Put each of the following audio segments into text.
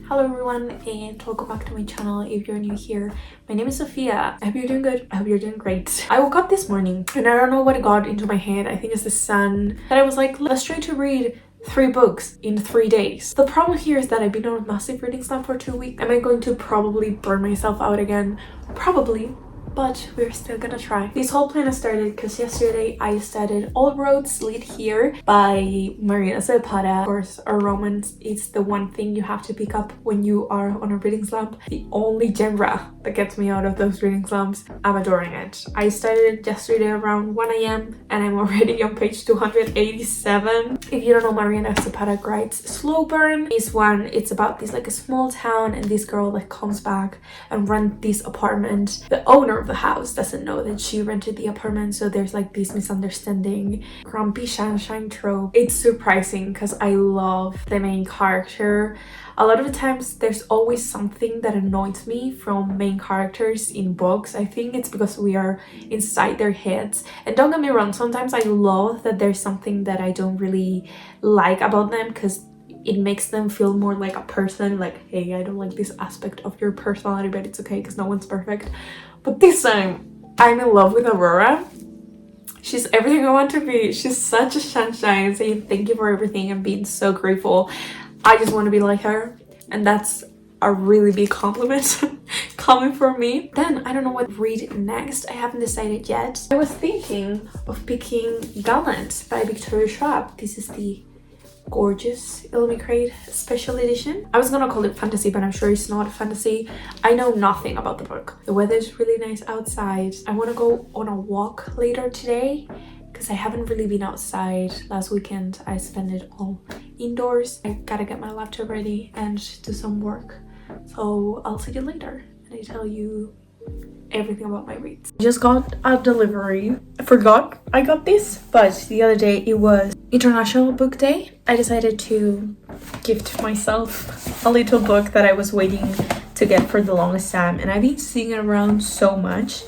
Hello everyone and welcome back to my channel. If you're new here, my name is Sofia. I hope you're doing good. I hope you're doing great. I woke up this morning and I don't know what got into my head. I think it's the sun that I was like, let's try to read 3 books in 3 days. The problem here is that I've been on a massive reading slump for 2 weeks. Am I going to probably burn myself out again? Probably. But we're still gonna try. This whole plan has started because yesterday I studied All Roads Lead Here by Maria Zapata. Of course, a romance is the one thing you have to pick up when you are on a reading slump. The only genre that gets me out of those reading slumps. I'm adoring it. I started it yesterday around 1 a.m. and I'm already on page 287. If you don't know, Maria Zapata writes Slow Burn. This one, it's about this like a small town and this girl that comes back and rents this apartment. The owner of the house doesn't know that she rented the apartment, so there's like this misunderstanding, grumpy sunshine trope. It's surprising because I love the main character. A lot of the times there's always something that annoys me from main characters in books. I think it's because we are inside their heads, and don't get me wrong, sometimes I love that there's something that I don't really like about them because it makes them feel more like a person, like, hey, I don't like this aspect of your personality, but it's okay because no one's perfect. But this time, I'm in love with Aurora. She's everything I want to be. She's such a sunshine, saying thank you for everything and being so grateful. I just want to be like her, and that's a really big compliment coming from me. Then I don't know what to read next. I haven't decided yet. I was thinking of picking Gallant by Victoria Schwab. This is the gorgeous Illuminate special edition. I was gonna call it fantasy, but I'm sure it's not fantasy. I know nothing about the book. The weather is really nice outside. I want to go on a walk later today because I haven't really been outside. Last weekend I spent it all indoors. I gotta get my laptop ready and do some work, so I'll see you later and I tell you everything about my reads. I just got a delivery. I forgot I got this, but the other day it was International Book Day. I decided to gift myself a little book that I was waiting to get for the longest time, and I've been seeing it around so much.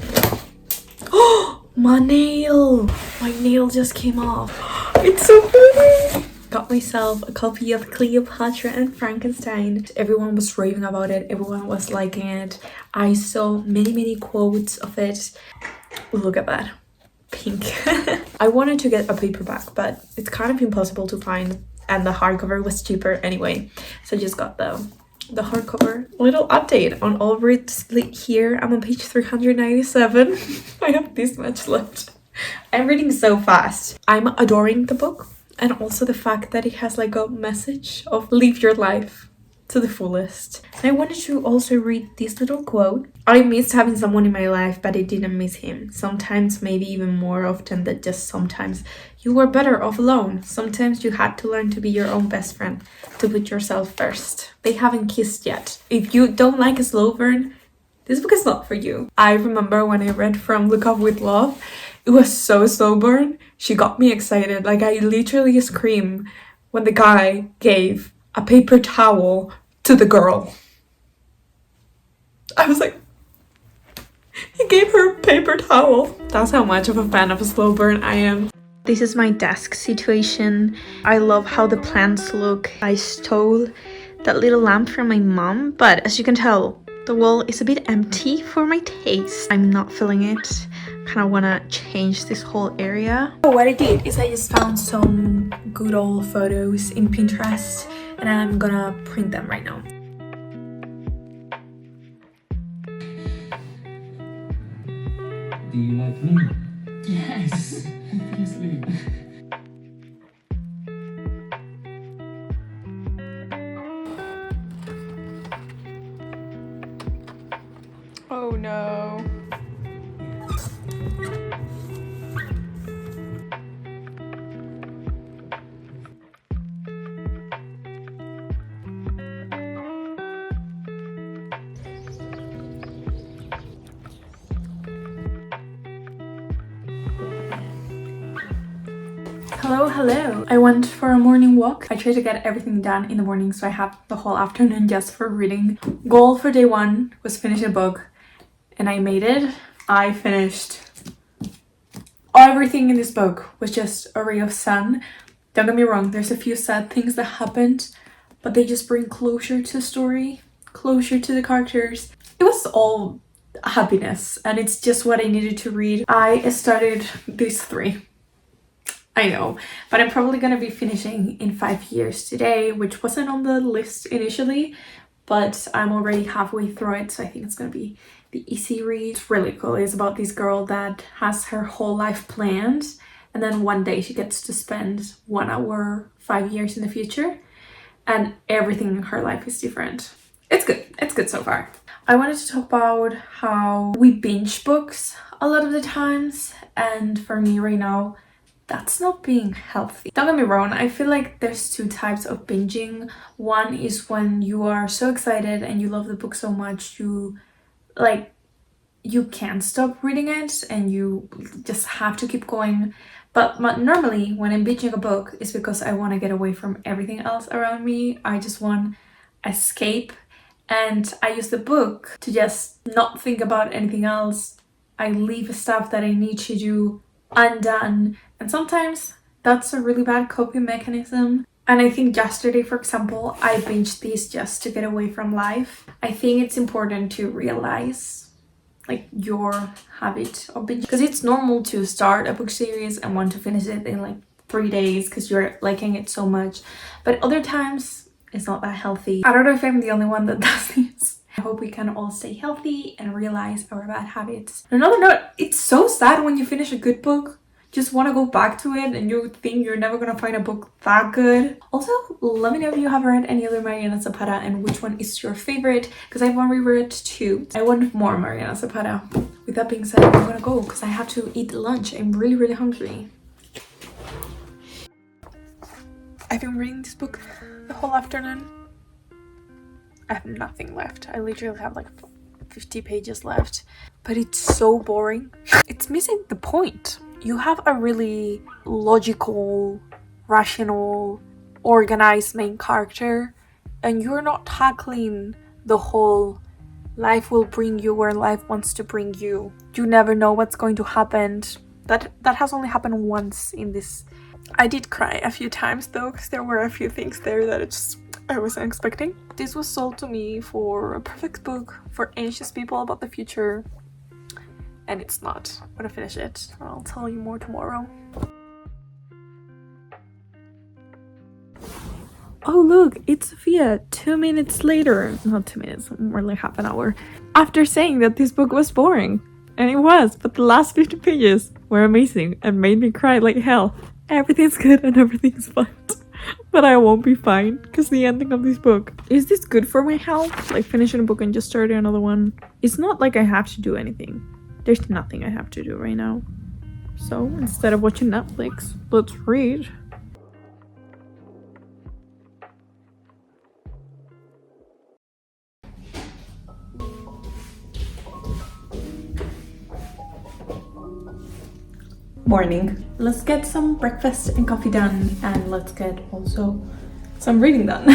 Oh, my nail just came off. It's so pretty. Got myself a copy of Cleopatra and Frankenstein. Everyone was raving about it. Everyone was liking it. I saw many quotes of it. Look at that. Pink. I wanted to get a paperback, but it's kind of impossible to find, and the hardcover was cheaper anyway. So I just got the hardcover. Little update on All Roads Lead Here. I'm on page 397. I have this much left. I'm reading so fast. I'm adoring the book. And also the fact that it has like a message of live your life to the fullest. And I wanted to also read this little quote. I missed having someone in my life, but I didn't miss him. Sometimes, maybe even more often than just sometimes, you were better off alone. Sometimes you had to learn to be your own best friend, to put yourself first. They haven't kissed yet. If you don't like a slow burn, this book is not for you. I remember when I read From Look Up With Love, it was so slow burn. She got me excited. Like, I literally screamed when the guy gave a paper towel to the girl. I was like, he gave her a paper towel. That's how much of a fan of a slow burn I am. This is my desk situation. I love how the plants look. I stole that little lamp from my mom, but as you can tell, the wall is a bit empty for my taste. I'm not feeling it. Kind of want to change this whole area. What I did is I just found some good old photos in Pinterest and I'm gonna print them right now. Do you like me? Yes, obviously. Oh no. Hello. I went for a morning walk. I try to get everything done in the morning, so I have the whole afternoon just for reading. Goal for day 1 was finish a book, and I made it. I finished everything in this book was just a ray of sun. Don't get me wrong, there's a few sad things that happened, but they just bring closure to the story, closure to the characters. It was all happiness, and it's just what I needed to read. I started these 3. I know, but I'm probably gonna be finishing in 5 years today, which wasn't on the list initially, but I'm already halfway through it, so I think it's gonna be the easy read. It's really cool. It's about this girl that has her whole life planned, and then one day she gets to spend 1 hour 5 years in the future, and everything in her life is different. It's good. It's good so far. I wanted to talk about how we binge books a lot of the times, and for me right now, that's not being healthy. Don't get me wrong, I feel like there's 2 types of binging. One is when you are so excited and you love the book so much, you can't stop reading it and you just have to keep going. But normally when I'm binging a book, it's because I want to get away from everything else around me. I just want escape, and I use the book to just not think about anything else. I leave stuff that I need to do undone, and sometimes that's a really bad coping mechanism. And I think yesterday, for example, I binged these just to get away from life. I think it's important to realize like your habit of binge, because it's normal to start a book series and want to finish it in like 3 days because you're liking it so much, but other times it's not that healthy. I don't know if I'm the only one that does this. I hope we can all stay healthy and realize our bad habits. Another note, it's so sad when you finish a good book, just want to go back to it and you think you're never gonna find a book that good. Also, let me know if you have read any other Mariana Zapata and which one is your favorite, because I've only read 2. I want more Mariana Zapata. With that being said, I'm gonna go because I have to eat lunch. I'm really hungry. I've been reading this book the whole afternoon. I have nothing left. I literally have like 50 pages left, but it's so boring. It's missing the point. You have a really logical, rational, organized main character, and you're not tackling the whole life will bring you where life wants to bring you. You never know what's going to happen. That has only happened once in this. I did cry a few times though, because there were a few things there that I wasn't expecting. This was sold to me for a perfect book for anxious people about the future, and it's not. I'm gonna finish it. I'll tell you more tomorrow. Oh look, it's Sofia 2 minutes later. Not 2 minutes, more like half an hour. After saying that this book was boring. And it was, but the last 50 pages were amazing and made me cry like hell. Everything's good and everything's fine. But I won't be fine because the ending of this book. Is this good for my health? Like finishing a book and just starting another one? It's not like I have to do anything. There's nothing I have to do right now. So instead of watching Netflix, let's read. Morning. Let's get some breakfast and coffee done, and let's get also some reading done.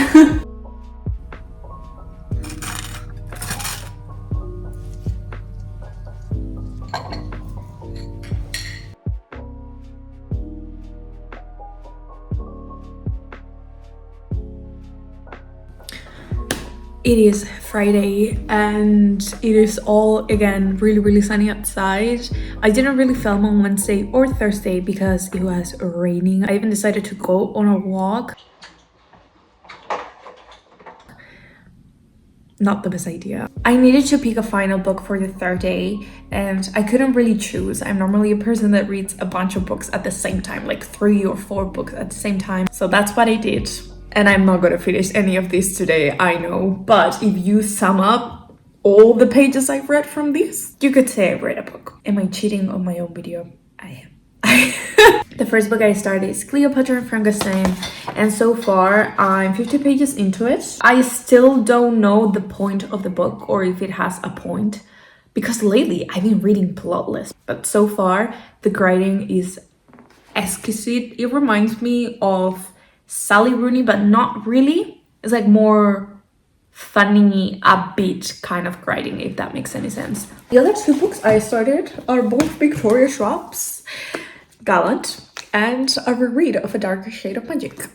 It is Friday and it is all again really sunny outside. I didn't really film on Wednesday or Thursday because it was raining. I even decided to go on a walk. Not the best idea. I needed to pick a final book for the 3rd day and I couldn't really choose. I'm normally a person that reads a bunch of books at the same time, like 3 or 4 books at the same time. So that's what I did. And I'm not gonna finish any of this today, I know. But if you sum up all the pages I've read from this, you could say I've read a book. Am I cheating on my own video? I am. The first book I started is Cleopatra and Frankenstein, and so far I'm 50 pages into it. I still don't know the point of the book or if it has a point, because lately I've been reading plotless. But so far the writing is exquisite. It reminds me of Sally Rooney, but not really. It's like more funny, upbeat kind of writing, if that makes any sense. The other 2 books I started are both Victoria Schwab's. Gallant and a reread of A Darker Shade of Magic.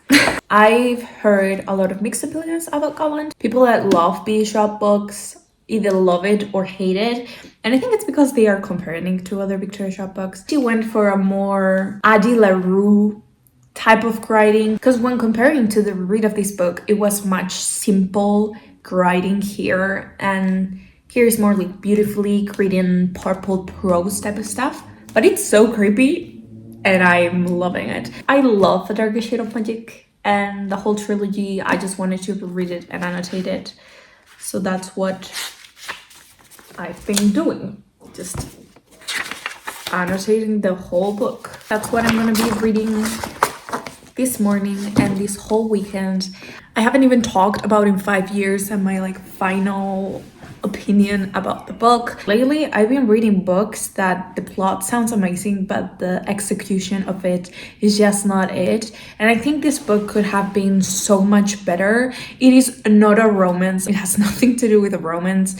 I've heard a lot of mixed opinions about Goblin. People that love Bishop books either love it or hate it, and I think it's because they are comparing to other Victoria Shop books. She went for a more Adi LaRue type of writing, because when comparing to the read of this book, it was much simple writing here, and here is more like beautifully written purple prose type of stuff, but it's so creepy and I'm loving it. I love The Darker Shade of Magic and the whole trilogy. I just wanted to read it and annotate it, so that's what I've been doing, just annotating the whole book. That's what I'm gonna be reading this morning and this whole weekend. I haven't even talked about in 5 years and my like final opinion about the book. Lately, I've been reading books that the plot sounds amazing, but the execution of it is just not it. And I think this book could have been so much better. It is not a romance. It has nothing to do with a romance.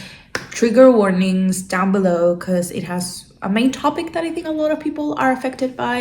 Trigger warnings down below, because it has a main topic that I think a lot of people are affected by,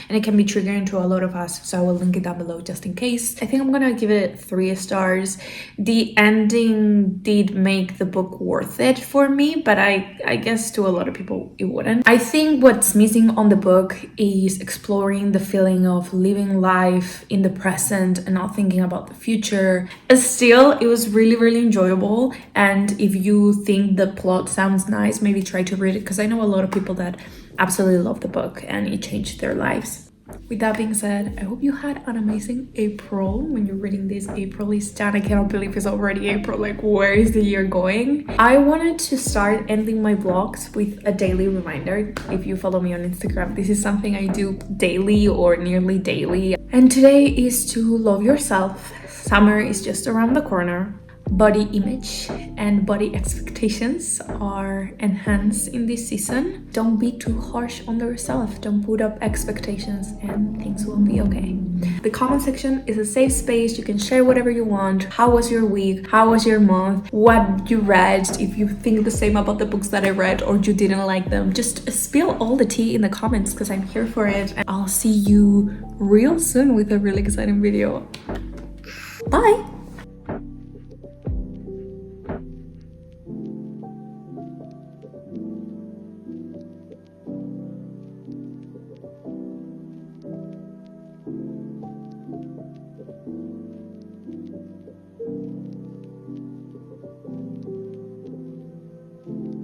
and it can be triggering to a lot of us, so I will link it down below just in case. I think I'm gonna give it 3 stars. The ending did make the book worth it for me, but I guess to a lot of people it wouldn't. I think what's missing on the book is exploring the feeling of living life in the present and not thinking about the future. But still, it was really enjoyable, and if you think the plot sounds nice, maybe try to read it, because I know a lot of people that absolutely love the book and it changed their lives. With that being said, I hope you had an amazing April. When you're reading this, April is done. I cannot believe it's already April. Like, where is the year going? I wanted to start ending my vlogs with a daily reminder. If you follow me on Instagram, this is something I do daily or nearly daily. And today is to love yourself. Summer is just around the corner. Body image and body expectations are enhanced in this season. Don't be too harsh on yourself. Don't put up expectations and things will be okay. The comment section is a safe space. You can share whatever you want. How was your week? How was your month? What you read? If you think the same about the books that I read or you didn't like them, just spill all the tea in the comments, because I'm here for it. And I'll see you real soon with a really exciting video. Bye!